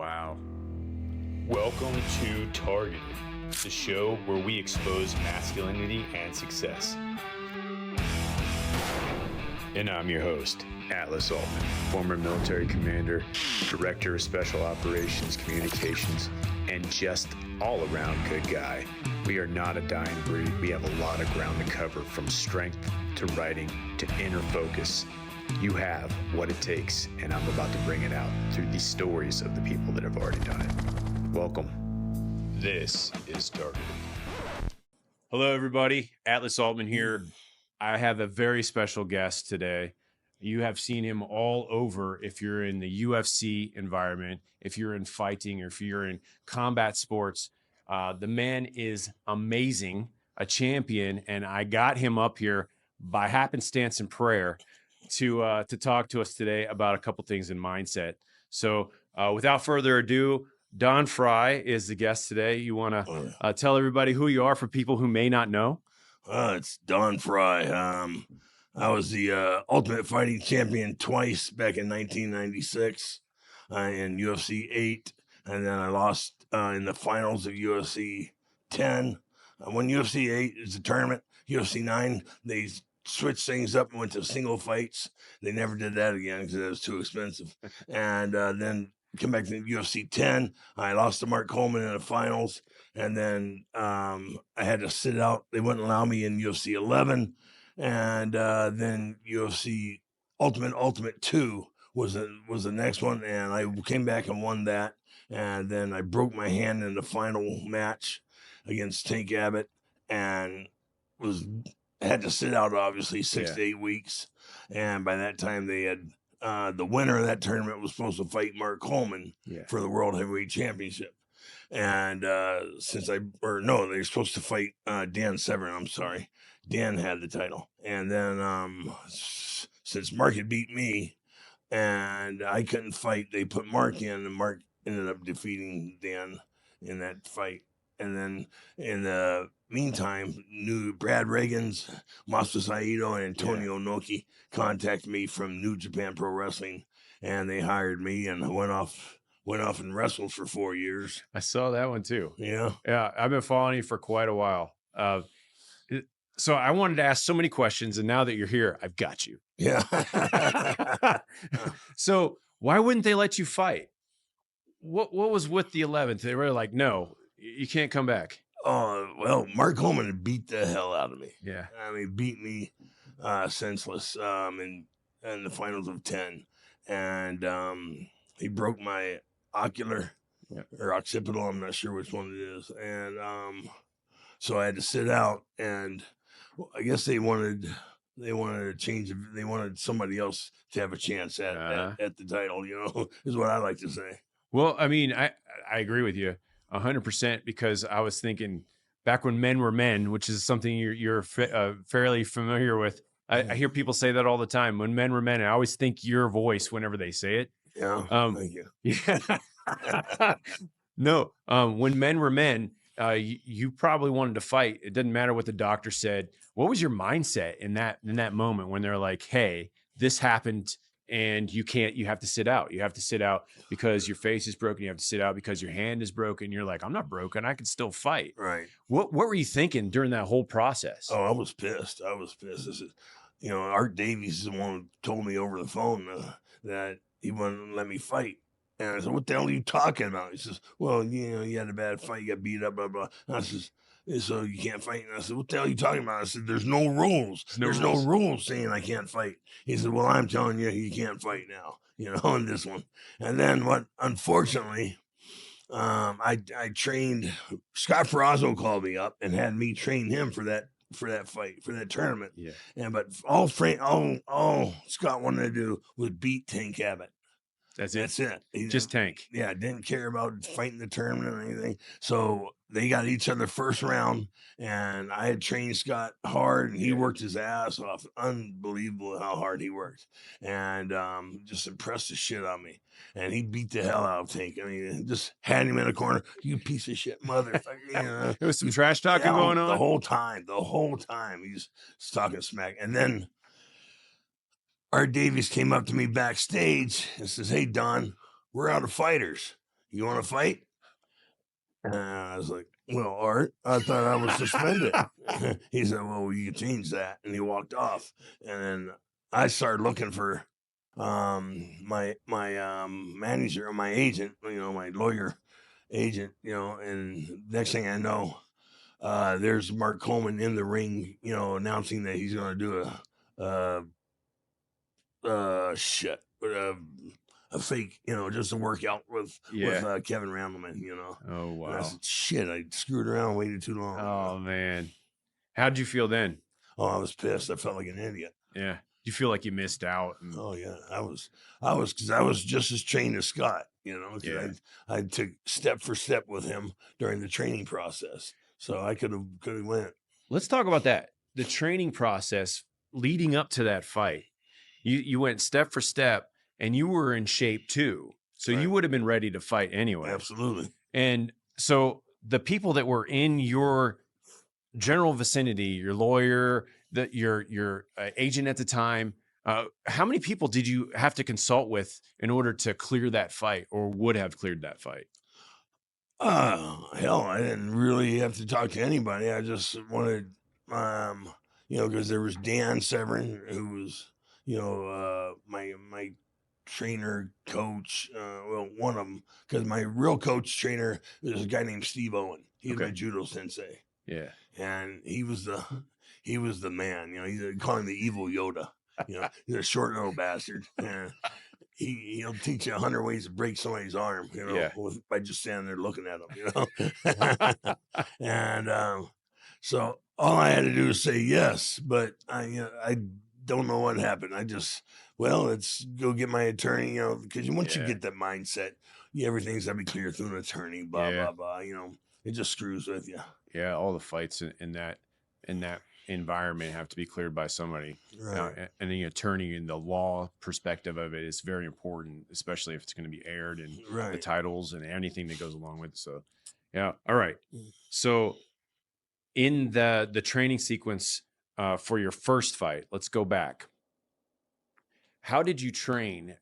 Wow. Welcome to Targeted, the show where we expose masculinity and success. And I'm your host, Atlas Aultman, former military commander, director of special operations communications, and just all-around good guy. We are not a dying breed. We have a lot of ground to cover, from strength to writing to inner focus. You have what it takes, and I'm about to bring it out through the stories of the people that have already done it. Welcome. This is Targeted. Hello, everybody. Atlas Aultman here. I have a very special guest today. You have seen him all over if you're in the UFC environment, if you're in fighting, or if you're in combat sports. The man is amazing, a champion, and I got him up here by happenstance and prayer to talk to us today about a couple things in mindset. So without further ado, Don Frye is the guest today. You want to tell everybody who you are for people who may not know? It's Don Frye. I was the Ultimate Fighting Champion twice back in 1996 in UFC 8, and then I lost in the finals of UFC 10. When UFC 8 is a tournament, UFC 9, they switched things up and went to single fights. They never did that again because it was too expensive. And then come back to UFC 10. I lost to Mark Coleman in the finals. And then I had to sit out. They wouldn't allow me in UFC 11. And then UFC Ultimate 2 was the next one. And I came back and won that. And then I broke my hand in the final match against Tank Abbott and had to sit out, obviously, 6 to 8 weeks. And by that time, they had the winner of that tournament was supposed to fight Mark Coleman for the World Heavyweight Championship. And they were supposed to fight Dan Severn. I'm sorry. Dan had the title. And then since Mark had beat me and I couldn't fight, they put Mark in, and Mark ended up defeating Dan in that fight. And then in the meantime, Brad Reagan's, Master Saito, and Antonio Inoki contacted me from New Japan Pro Wrestling, and they hired me, and I went off and wrestled for 4 years. I saw that one too. Yeah. I've been following you for quite a while. So I wanted to ask so many questions, and now that you're here, I've got you. Yeah. So why wouldn't they let you fight? What was with the 11th? They were like, no, you can't come back. Well, Mark Coleman had beat the hell out of me. Yeah. I mean, beat me senseless in the finals of 10. And he broke my ocular or occipital. I'm not sure which one it is. And so I had to sit out, and I guess they wanted to change. They wanted somebody else to have a chance at the title, is what I like to say. Well, I mean, I agree with you 100%, because I was thinking back when men were men, which is something you're fairly familiar with. I hear people say that all the time. When men were men, I always think your voice whenever they say it. Yeah. Thank you. Yeah. No. When men were men, you probably wanted to fight. It didn't matter what the doctor said. What was your mindset in that moment when they're like, "Hey, this happened, and you have to sit out. You have to sit out because your face is broken. You have to sit out because your hand is broken." You're like, "I'm not broken. I can still fight." Right. What were you thinking during that whole process? Oh, I was pissed. This is, Art Davies is the one who told me over the phone that he wouldn't let me fight. And I said, "What the hell are you talking about?" He says, "Well, you had a bad fight. You got beat up, blah, blah." And I says, "So you can't fight?" And I said, "What the hell are you talking about?" I said, "There's no rules. There's no rules saying I can't fight." He said, "Well, I'm telling you can't fight now, in this one." And then unfortunately, I trained, Scott Ferrazzo called me up and had me train him for that fight, for that tournament. Yeah. But all Scott wanted to do was beat Tank Abbott. That's it. Just Tank. Yeah, didn't care about fighting the tournament or anything. So they got each other first round, and I had trained Scott hard, and he worked his ass off. Unbelievable how hard he worked, and just impressed the shit on me. And he beat the hell out of Tank. I mean, just had him in a corner. "You piece of shit, motherfucker!" There was some trash talking going on the whole time. He's talking smack, and then Art Davies came up to me backstage and says, "Hey, Don, we're out of fighters. you want to fight? And I was like, well, Art, I thought I was suspended. He said, well, you can change that. And he walked off. And then I started looking for my manager, my agent, my lawyer agent, and next thing I know, there's Mark Coleman in the ring, announcing that he's going to do a fake, just a workout with Kevin Randleman, Oh, wow. And I said, shit, I screwed around and waited too long. Oh, man. How'd you feel then? Oh, I was pissed. I felt like an idiot. Yeah. You feel like you missed out? Oh yeah, I was because I was just as trained as Scott, I took step for step with him during the training process. So I could have went. Let's talk about that. The training process leading up to that fight. You went step for step and you were in shape too. So you would have been ready to fight anyway. Absolutely. And so the people that were in your general vicinity, your lawyer, your agent at the time, how many people did you have to consult with in order to clear that fight, or would have cleared that fight? Hell, I didn't really have to talk to anybody. I just wanted, because there was Dan Severin, who was, my trainer, coach, one of them, because my real coach trainer is a guy named Steve Owen. He's my judo sensei. Yeah. And he was the man, they call him the evil Yoda, he's a short little bastard. And he'll teach you 100 ways to break somebody's arm, by just standing there looking at him, And so all I had to do was say yes, but I don't know what happened. I just, let's go get my attorney, because once you get that mindset, everything's gotta be clear through an attorney, blah, blah, blah, it just screws with you. Yeah, all the fights in that environment have to be cleared by somebody. Right. And the attorney and the law perspective of it is very important, especially if it's going to be aired and the titles and anything that goes along with it. So, yeah. All right. So in the training sequence for your first fight, let's go back. How did you train?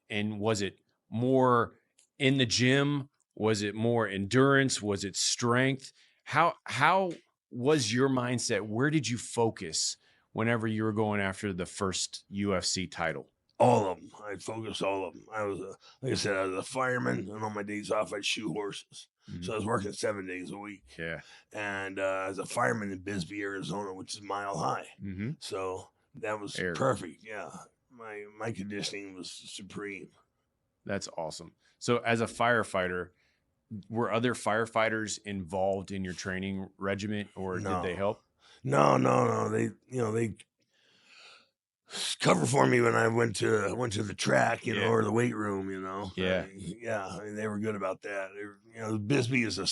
And was it more in the gym? Was it more endurance? Was it strength? How was your mindset? Where did you focus whenever you were going after the first UFC title? All of them. I focused all of them. I was, like I said, I was a fireman, and on my days off, I'd shoe horses. Mm-hmm. So I was working 7 days a week. Yeah. And I was a fireman in Bisbee, Arizona, which is Mile High. Mm-hmm. So that was perfect. Yeah. My conditioning was supreme. That's awesome. So as a firefighter, were other firefighters involved in your training regimen, or did they help? No. They cover for me when I went to the track, or the weight room, Yeah. I mean, they were good about that. Bisbee is the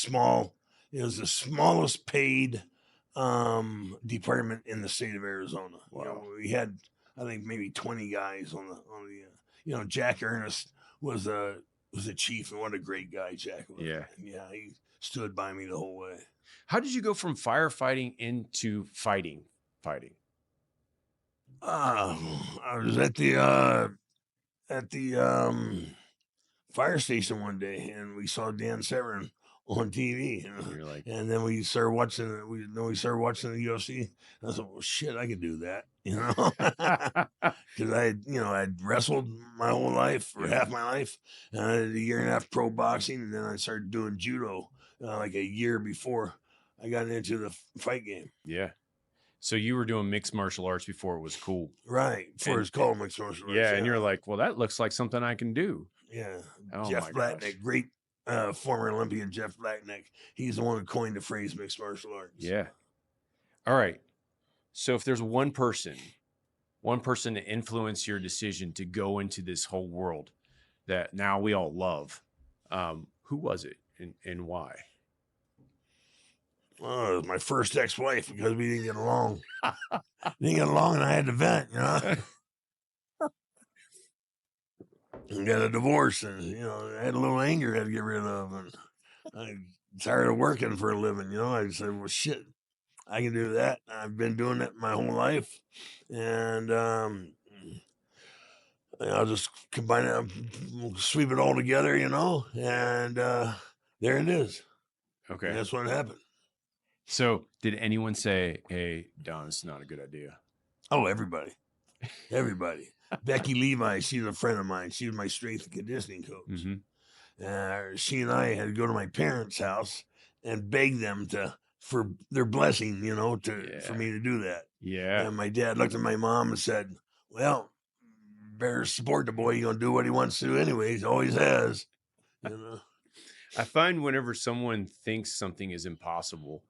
smallest paid department in the state of Arizona. Wow. We had, I think, maybe 20 guys on the Jack Ernest was the chief, and what a great guy Jack was. Yeah. Yeah, he stood by me the whole way. How did you go from firefighting into fighting? I was at the fire station one day, and we saw Dan Severin on TV. And then we started watching the UFC. And I said, well, shit, I could do that, because I'd wrestled my whole life, or half my life, and I did a year and a half pro boxing, and then I started doing judo like a year before I got into the fight game. Yeah. So you were doing mixed martial arts before it was cool. Right. Before it's called mixed martial arts. Yeah. And you're like, well, that looks like something I can do. Yeah. Oh, Jeff Blackneck, great former Olympian Jeff Blackneck. He's the one who coined the phrase mixed martial arts. Yeah. All right. So if there's one person to influence your decision to go into this whole world that now we all love, who was it and why? Well, it was my first ex-wife, because we didn't get along. And I had to vent, and got a divorce, and I had a little anger I had to get rid of, and I'm tired of working for a living. I said, well, shit, I can do that. I've been doing it my whole life, and I'll just combine it, sweep it all together, and there it is. Okay. And that's what happened. So did anyone say, hey, Don, it's not a good idea? Oh, everybody. Becky Levi, she's a friend of mine. She was my strength and conditioning coach. Mm-hmm. She and I had to go to my parents' house and beg them for their blessing, for me to do that. Yeah. And my dad looked at my mom and said, well, better support the boy. He's going to do what he wants to anyways. Always has, I find whenever someone thinks something is impossible,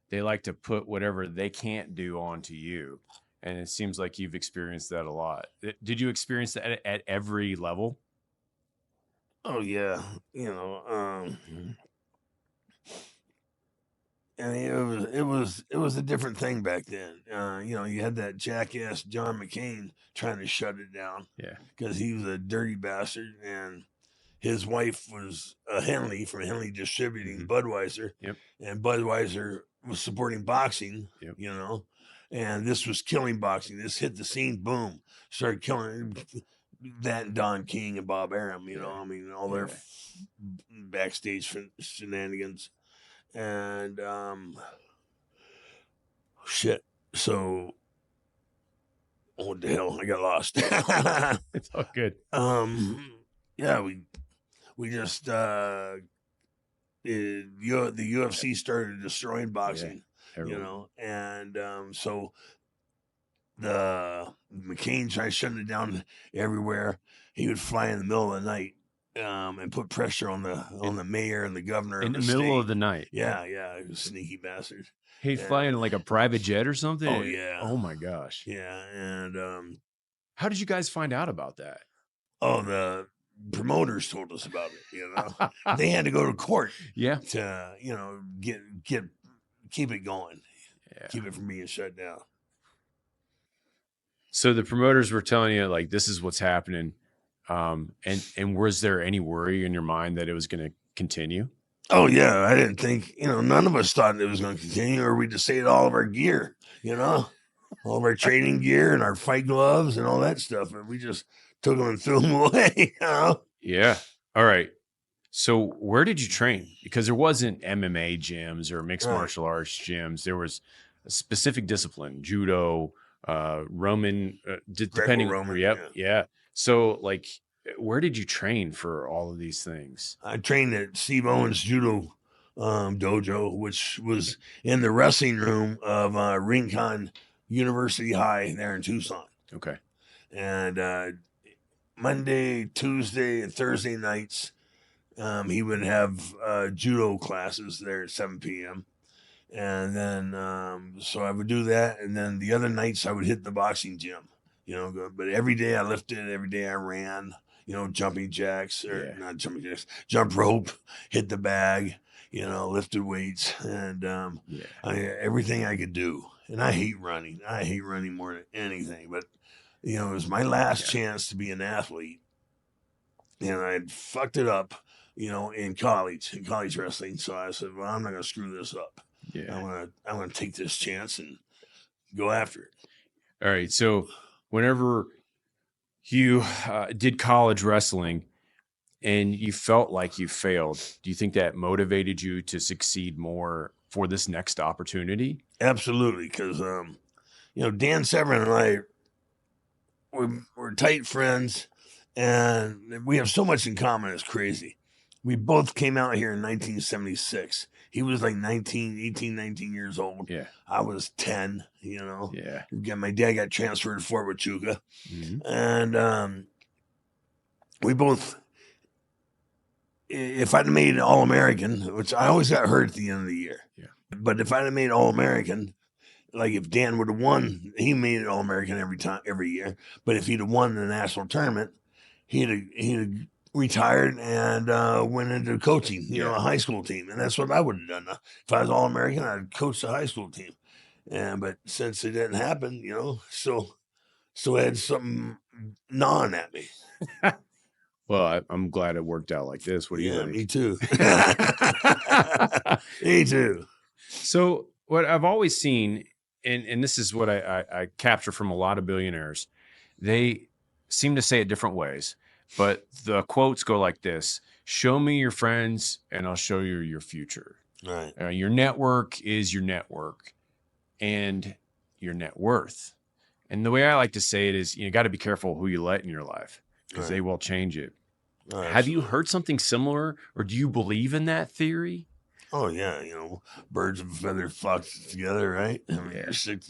they like to put whatever they can't do onto you. And it seems like you've experienced that a lot. Did you experience that at every level? Oh yeah. And it was a different thing back then. You had that jackass John McCain trying to shut it down. Yeah. Because he was a dirty bastard, and his wife was Henley from Henley Distributing, Budweiser. Yep. And Budweiser was supporting boxing. Yep. And this was killing boxing. This hit the scene, boom, started killing that Don King and Bob Arum. All their backstage shenanigans. And shit. So what the hell? I got lost. It's all good. Yeah, we just the UFC started destroying boxing, and so the McCain tried shutting it down everywhere. He would fly in the middle of the night. And put pressure on the mayor and the governor in the middle of the night. Yeah, he was a sneaky bastard. He'd fly in like a private jet or something. Oh yeah. Oh my gosh. Yeah, and how did you guys find out about that? Oh, the promoters told us about it. They had to go to court. Yeah. To keep it going. Yeah. Keep it from being shut down. So the promoters were telling you like this is what's happening. And was there any worry in your mind that it was going to continue? Oh yeah, I didn't think, none of us thought it was going to continue, or we'd just save all of our gear, all of our training gear and our fight gloves and all that stuff, and we just took them and threw them away. Yeah. All right. So where did you train? Because there wasn't MMA gyms or mixed martial arts gyms. There was a specific discipline, judo, Roman, depending. Greco-Roman, yeah. So, like, where did you train for all of these things? I trained at Steve Owens Judo Dojo, which was in the wrestling room of Rincon University High there in Tucson. Okay. And Monday, Tuesday, and Thursday nights, he would have judo classes there at 7 p.m. And then, so I would do that. And then the other nights I would hit the boxing gym. But every day I lifted, every day I ran, jumping jacks, or not jumping jacks, jump rope, hit the bag, lifted weights, and everything I could do. And I hate running. I hate running more than anything. But, it was my last chance to be an athlete. And I had fucked it up, in college wrestling. So I said, well, I'm not going to screw this up. Yeah. I'm going to take this chance and go after it. All right. So whenever you did college wrestling and you felt like you failed, do you think that motivated you to succeed more for this next opportunity? Absolutely. Because, Dan Severin and I, we're tight friends, and we have so much in common. It's crazy. We both came out here in 1976. He was like 18, 19 years old. Yeah. I was 10, Yeah. Again, my dad got transferred to Fort Huachuca. Mm-hmm. And we both, if I'd have made All-American, which I always got hurt at the end of the year. Yeah. But if I'd have made All-American, like if Dan would have won, he made it All-American every year. But if he'd have won the national tournament, he'd have retired and went into coaching, a high school team. And that's what I would have done. If I was All-American, I'd coach the high school team. But since it didn't happen, still had something gnawing at me. Well, I'm glad it worked out like this. What do you think? Me too. Me too. So what I've always seen, and this is what I capture from a lot of billionaires, they seem to say it different ways, but the quotes go like this: show me your friends and I'll show you your future. Right. Your network is your network and your net worth. And the way I like to say it is, you got to be careful who you let in your life, because they will change it. Oh, have you heard something similar, or do you believe in that theory? Oh yeah, birds of a feather flock together, right? I mean, you're sick,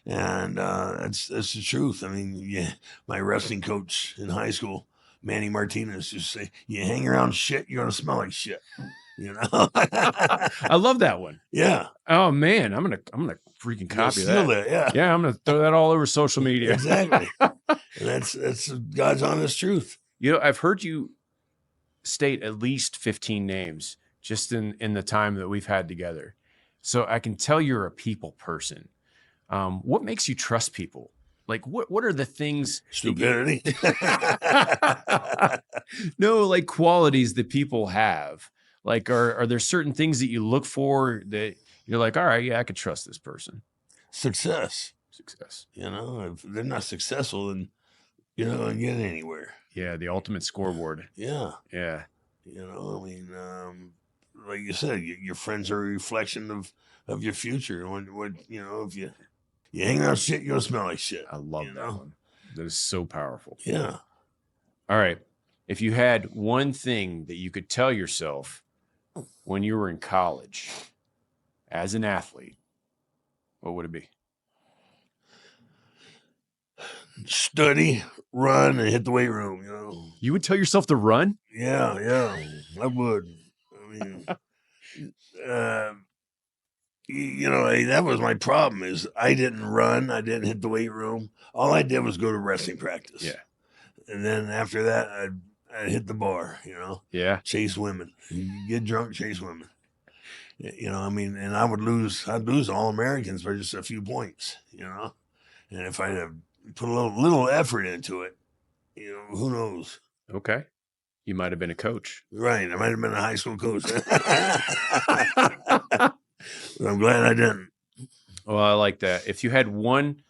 and that's the truth. I mean, yeah, my wrestling coach in high school, Manny Martinez, used to say, "You hang around shit, you're gonna smell like shit." I love that one. Yeah. Oh man, I'm gonna freaking copy that. Yeah. Yeah, I'm gonna throw that all over social media. Exactly. And that's God's honest truth. I've heard you state at least 15 names just in the time that we've had together. So I can tell you're a people person. What makes you trust people? Like, what are the things? Stupidity. No, like qualities that people have. Like, are there certain things that you look for that you're like, all right, yeah, I could trust this person? Success. If they're not successful, then you're not going to get anywhere. Yeah, the ultimate scoreboard. Yeah. Yeah. Like you said, your friends are a reflection of your future. If you hang around shit, you're going to smell like shit. I love that one. That is so powerful. Yeah. All right. If you had one thing that you could tell yourself when you were in college as an athlete, what would it be? Study, run, and hit the weight room. You would tell yourself to run? Yeah, I would. I mean, that was my problem. Is I didn't run, I didn't hit the weight room. All I did was go to wrestling practice. Yeah, and then after that, I'd hit the bar. Yeah, chase women, get drunk, chase women. And I'd lose all Americans by just a few points. And if I'd have put a little effort into it, who knows? Okay. You might have been a coach. Right. I might have been a high school coach. But I'm glad I didn't. Well, I like that. If you had one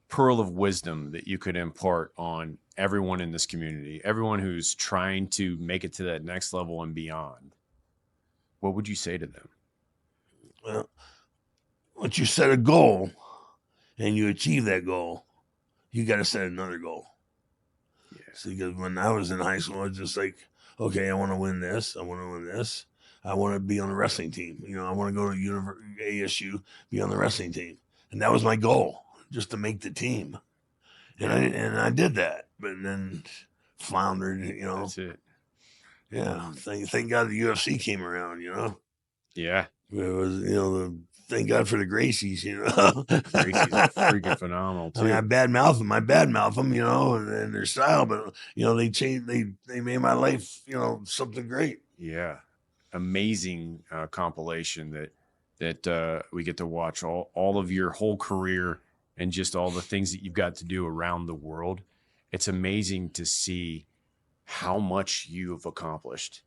pearl of wisdom that you could impart on everyone in this community, everyone who's trying to make it to that next level and beyond, what would you say to them? Well, once you set a goal and you achieve that goal, you got to set another goal. Yes. Because when I was in high school, I was just like, okay, I want to win this. I want to win this. I want to be on the wrestling team. I want to go to ASU, be on the wrestling team. And that was my goal, just to make the team. And I did that, but then floundered, That's it. Yeah. Thank God the UFC came around, Yeah. It was, thank God for the Gracies, Gracie's freaking phenomenal too. I mean, I badmouth them, and their style, but they changed. They made my life, something great. Yeah, amazing compilation that we get to watch all of your whole career and just all the things that you've got to do around the world. It's amazing to see how much you've accomplished.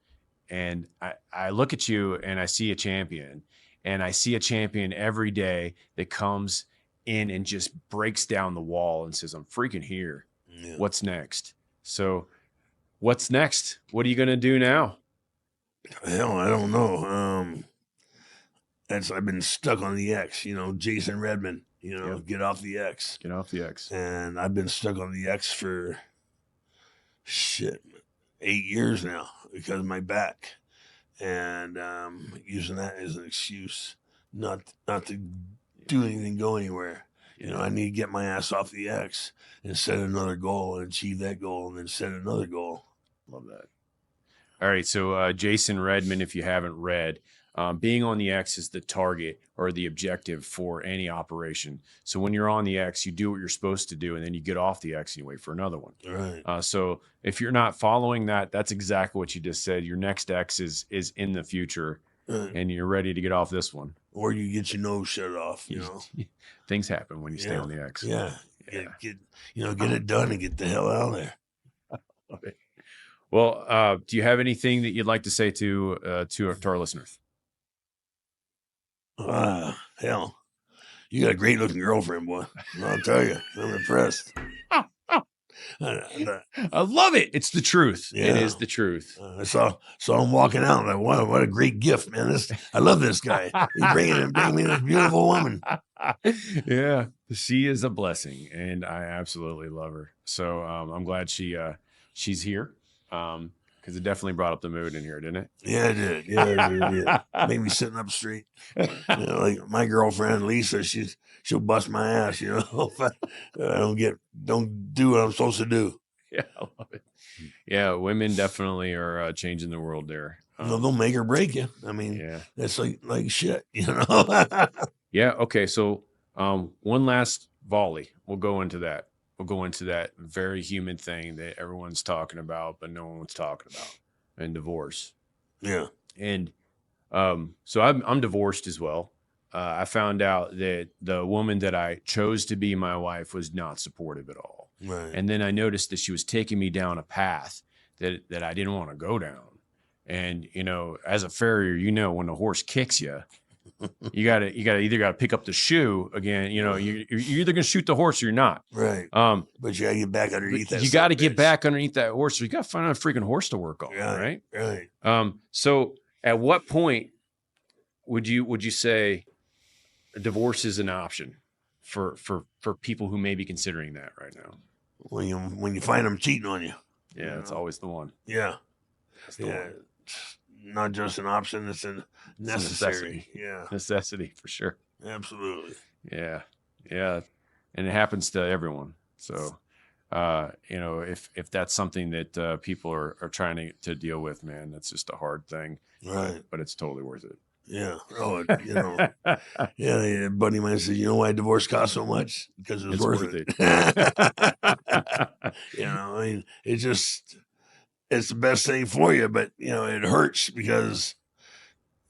And I look at you and I see a champion, and I see a champion every day that comes in and just breaks down the wall and says, I'm freaking here. Yeah. What's next? So what's next? What are you going to do now? Hell, I don't know. I've been stuck on the X, Jason Redman, Yep. Get off the X. Get off the X. And I've been stuck on the X for 8 years now because of my back, and using that as an excuse not to do anything, go anywhere. I need to get my ass off the X and set another goal and achieve that goal and then set another goal. Love that. All right. So Jason Redman, if you haven't read, being on the X is the target or the objective for any operation. So when you're on the X, you do what you're supposed to do, and then you get off the X and you wait for another one. Right. So if you're not following that, that's exactly what you just said. Your next X is in the future, and you're ready to get off this one. Or you get your nose shut off. Things happen when you stay on the X. Yeah. Get it done and get the hell out of there. Okay. Well, do you have anything that you'd like to say to our listeners? Hell, you got a great looking girlfriend, boy. I'll tell you, I'm impressed. I love it. It's the truth. Yeah. It is the truth. I saw him walking out. Like, what a great gift, man! I love this guy. He's bringing me this beautiful woman. Yeah, she is a blessing, and I absolutely love her. So I'm glad she's here. Because it definitely brought up the mood in here, didn't it? Yeah, it did. Yeah, it did. Made me sitting up straight. Like my girlfriend Lisa, she'll bust my ass, if I don't do what I'm supposed to do. Yeah, I love it. Yeah, women definitely are changing the world there. They'll make or break you. I mean, yeah, that's like shit, Yeah. Okay. So one last volley. We'll go into that. We'll go into that very human thing that everyone's talking about, but no one's talking about, and divorce. Yeah. And so I'm divorced as well. I found out that the woman that I chose to be my wife was not supportive at all. Right. And then I noticed that she was taking me down a path that I didn't want to go down. And, as a farrier, when the horse kicks you, you gotta either pick up the shoe again. You're either gonna shoot the horse or you're not. Right. But you gotta get back underneath that. You got to get back underneath that horse. So you got to find a freaking horse to work on. Right. Right. So at what point would you say a divorce is an option for people who may be considering that right now? When you find them cheating on you. Yeah, it's always the one. Yeah. That's the one. Not just an option, it's a necessary. Yeah. Necessity for sure. Absolutely. Yeah. Yeah. And it happens to everyone. So, if that's something that people are trying to deal with, man, that's just a hard thing. Right. But it's totally worth it. Yeah. Oh, yeah. A buddy of mine said, you know why divorce costs so much? Because it's worth it. I mean, it's the best thing for you, but it hurts because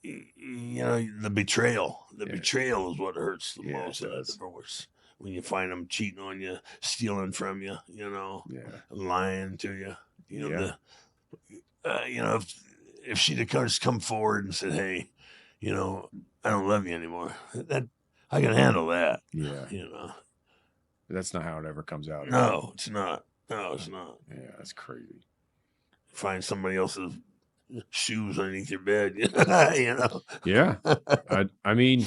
the betrayal. The betrayal is what hurts the most in a divorce. When you find them cheating on you, stealing from you, lying to you. If she'd have just come forward and said, "Hey, I don't love you anymore," that I can handle that. Yeah. That's not how it ever comes out. No, it's not. No, it's not. Yeah, that's crazy. Find somebody else's shoes underneath your bed, Yeah. I mean,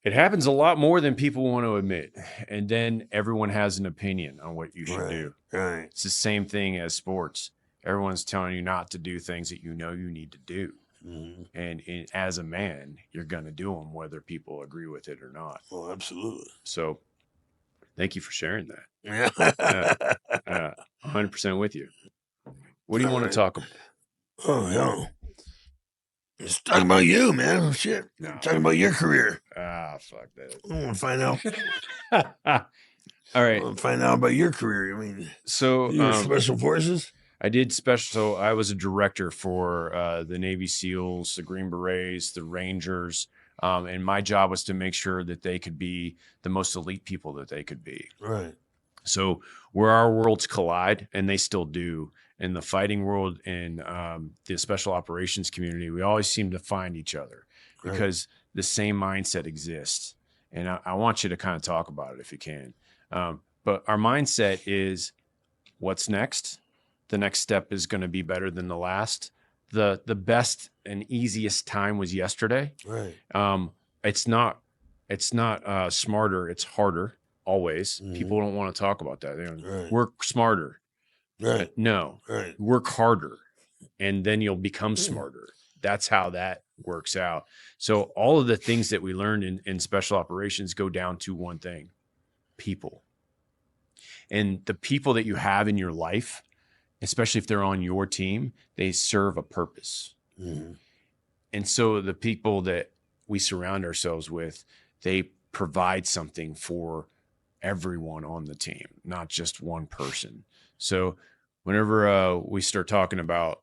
it happens a lot more than people want to admit. And then everyone has an opinion on what you should do. Right. It's the same thing as sports. Everyone's telling you not to do things that you need to do. Mm-hmm. And as a man, you're going to do them whether people agree with it or not. Oh, absolutely. So thank you for sharing that. Yeah. 100% with you. What do you want to talk about? Oh, yeah. Just talking about you, man. Oh, shit. No. Talking about your career. Fuck that. I want to find out. All right. I want to find out about your career. I mean, so you special forces? I did special. So I was a director for the Navy SEALs, the Green Berets, the Rangers. And my job was to make sure that they could be the most elite people that they could be. Right. So where our worlds collide, and they still do, in the fighting world and the special operations community, we always seem to find each other because the same mindset exists. And I want you to kind of talk about it if you can. But our mindset is what's next? The next step is going to be better than the last. The best and easiest time was yesterday. Right. It's not smarter. It's harder always. Mm-hmm. People don't want to talk about that. They don't Right. work smarter. Right. No, Right. work harder and then you'll become smarter. That's how that works out. So all of the things that we learned in special operations go down to one thing: people. And the people that you have in your life, especially if they're on your team, they serve a purpose. Mm-hmm. And so the people that we surround ourselves with, they provide something for everyone on the team, not just one person. So whenever we start talking about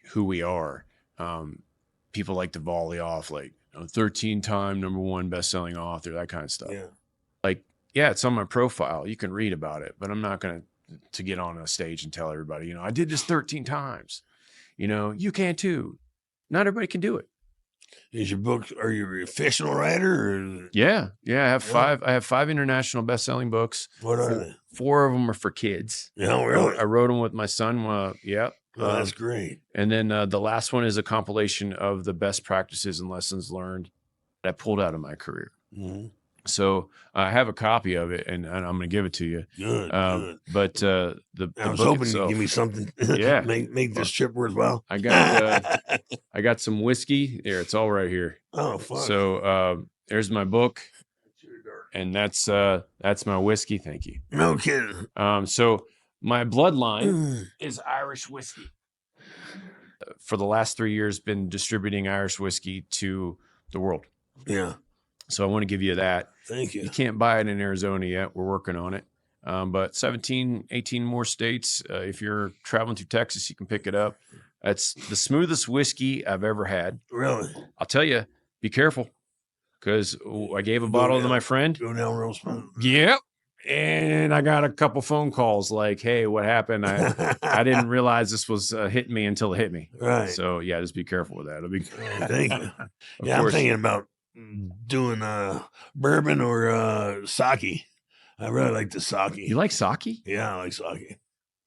who we are, people like to volley off like 13-time #1 best-selling author, that kind of stuff. Yeah. Like, yeah, it's on my profile. You can read about it, but I'm not going to get on a stage and tell everybody, I did this 13 times. You can too. Not everybody can do it. Is your book? Are you a fictional writer? Or, Yeah. I have five. I have 5 international best-selling books. what are they? 4 of them are for kids. Yeah, really? I wrote them with my son. Yeah. Oh, that's great. And then the last one is a compilation of the best practices and lessons learned that I pulled out of my career. Mm-hmm. So I have a copy of it, and I'm going to give it to you. Good. Good. But I was hoping you'd give me something. Yeah. make this trip worthwhile. I got some whiskey there. It's all right here. Oh, fuck. So there's my book, and that's my whiskey. Thank you. No kidding. So my bloodline is Irish whiskey. For the last 3 years, been distributing Irish whiskey to the world. Yeah. So I want to give you that. Thank you. You can't buy it in Arizona yet. We're working on it. But 17, 18 more states. If you're traveling through Texas, you can pick it up. It's the smoothest whiskey I've ever had. Really? I'll tell you, be careful, because I gave a bottle to my friend. Go down real smooth. Yep. And I got a couple phone calls like, hey, what happened? I didn't realize this was hitting me until it hit me. Right. So, yeah, just be careful with that. It'll be Thank you. Yeah, I'm thinking about doing bourbon or sake. I really like the sake. You like sake? Yeah, I like sake.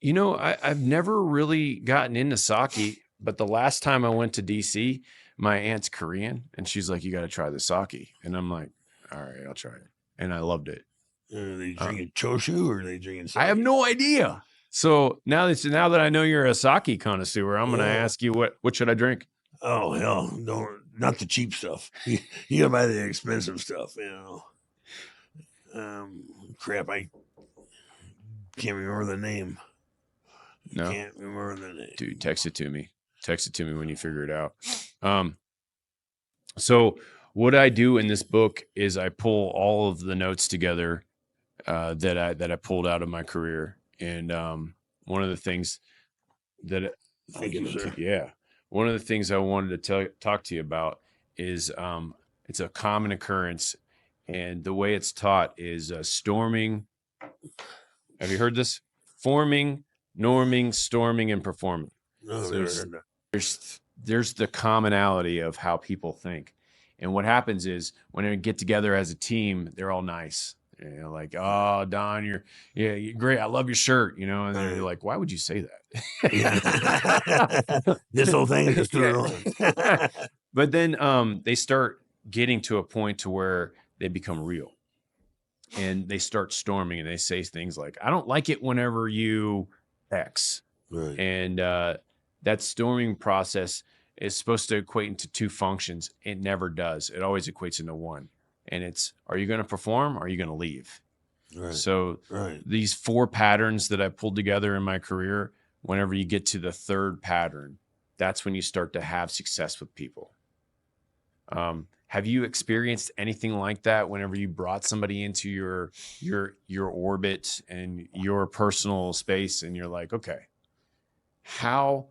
You know, I've never really gotten into sake, but the last time I went to DC, my aunt's Korean, and she's like, you got to try the sake. And I'm like, all right, I'll try it. And I loved it. Are they drinking choshu or are they drinking sake? I have no idea. So now that I know you're a sake connoisseur, I'm going to ask you, what should I drink? Oh, hell, not the cheap stuff. You gotta buy the expensive stuff, you know. Crap, I can't remember the name. No, Can't remember the name. Dude, text it to me. Text it to me when you figure it out. So what I do in this book is I pull all of the notes together that I pulled out of my career, and one of the things that Thank you, sir. Yeah. One of the things I wanted to talk to you about is it's a common occurrence, and the way it's taught is storming. Have you heard this? Forming, norming, storming, and performing. No, So there's the commonality of how people think. And what happens is when they get together as a team, they're all nice. You know, like, oh, Don, you're great. I love your shirt, you know, and they're like, why would you say that? This whole thing is just on. But then they start getting to a point to where they become real, and they start storming, and they say things like, I don't like it whenever you X. Right. And that storming process is supposed to equate into 2 functions. It never does. It always equates into 1. And it's, are you going to perform? Or are you going to leave? Right. So these 4 patterns that I pulled together in my career, whenever you get to the 3rd pattern, that's when you start to have success with people. Have you experienced anything like that whenever you brought somebody into your orbit and your personal space, and you're like, okay, how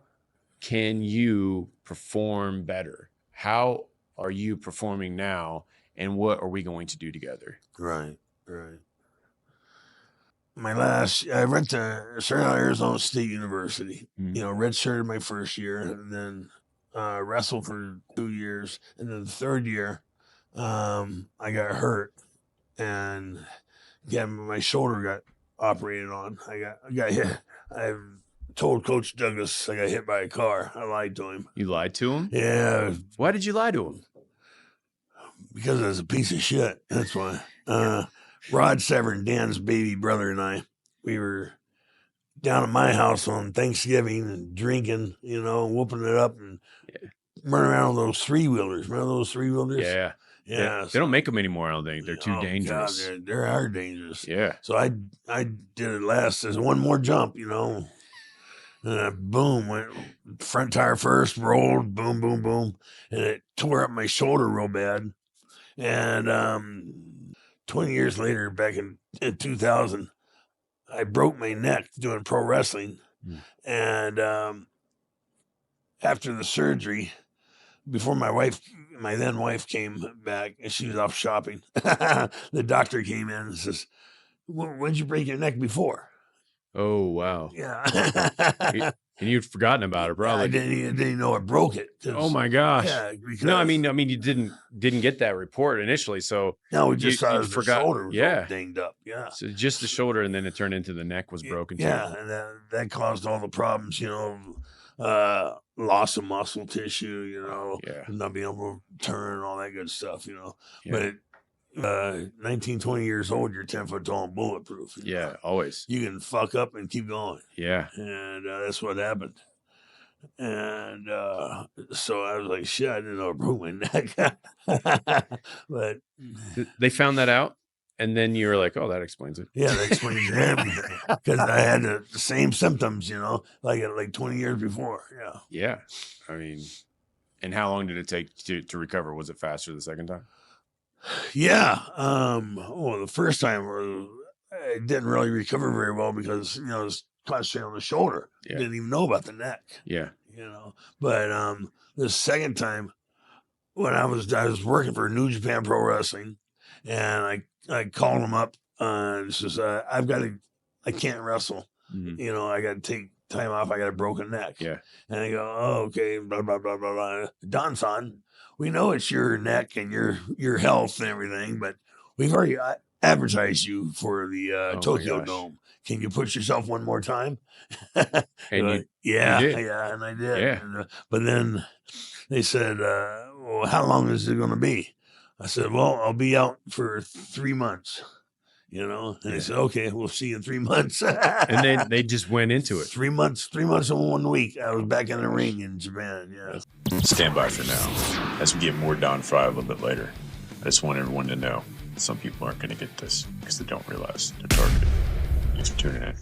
can you perform better? How are you performing now? And what are we going to do together? Right. I went to Arizona State University. Mm-hmm. You know, redshirted my first year, and then wrestled for 2 years, and then the 3rd year, I got hurt, and my shoulder got operated on. I got hit. I told Coach Douglas I got hit by a car. I lied to him. You lied to him? Yeah. Why did you lie to him? Because I was a piece of shit. That's why. Rod Severn, Dan's baby brother, and I, we were down at my house on Thanksgiving and drinking, you know, whooping it up and running around on those 3-wheelers. Remember those 3-wheelers? Yeah. Yeah. They don't make them anymore, I don't think. They're too dangerous. God, they are dangerous. Yeah. So I did it last as one more jump, you know. Boom, went front tire first, rolled, boom, boom, boom. And it tore up my shoulder real bad. And 20 years later, back in 2000, I broke my neck doing pro wrestling. And after the surgery, before my then wife came back, and she was off shopping, the doctor came in and says, when'd you break your neck before? Oh, wow. Yeah. And you'd forgotten about it, probably. I didn't know I broke it. Oh my gosh. Yeah, No, I mean, you didn't get that report initially, so no, we just thought the shoulder was all yeah, dinged up. Yeah, so just the shoulder, and then it turned into the neck was broken. Yeah, too. and that caused all the problems. Loss of muscle tissue. Not being able to turn and all that good stuff. Yeah. But 19, 20 years old, you're 10 foot tall and bulletproof. Yeah, always. You can fuck up and keep going. Yeah, and that's what happened. And so I was like, shit, I didn't know I broke my neck. But they found that out, and then you were like, oh, that explains it. Yeah, that explains everything. Because I had the same symptoms, like 20 years before. Yeah. Yeah. I mean, and how long did it take to recover? Was it faster the second time? Yeah. The first time I didn't really recover very well because, it was concentrating on the shoulder. Yeah. Didn't even know about the neck. Yeah. But the second time when I was working for New Japan Pro Wrestling, and I called him up and says, I can't wrestle. Mm-hmm. I got to take time off. I got a broken neck. Yeah. And I go, oh, okay, blah, blah, blah, blah, blah. Don-san, we know it's your neck and your health and everything, but we've already advertised you for the Tokyo Dome. Can you push yourself one more time? And yeah, you did. yeah, and I did. Yeah. But then they said, well, how long is it going to be? I said, well, I'll be out for 3 months. And they said, okay, we'll see you in 3 months. And they just went into it. 3 months and 1 week. I was back in the ring in Japan. Yeah. Stand by for now, as we get more Don Frye a little bit later. I just want everyone to know some people aren't going to get this because they don't realize they're targeted. Thanks for tuning in.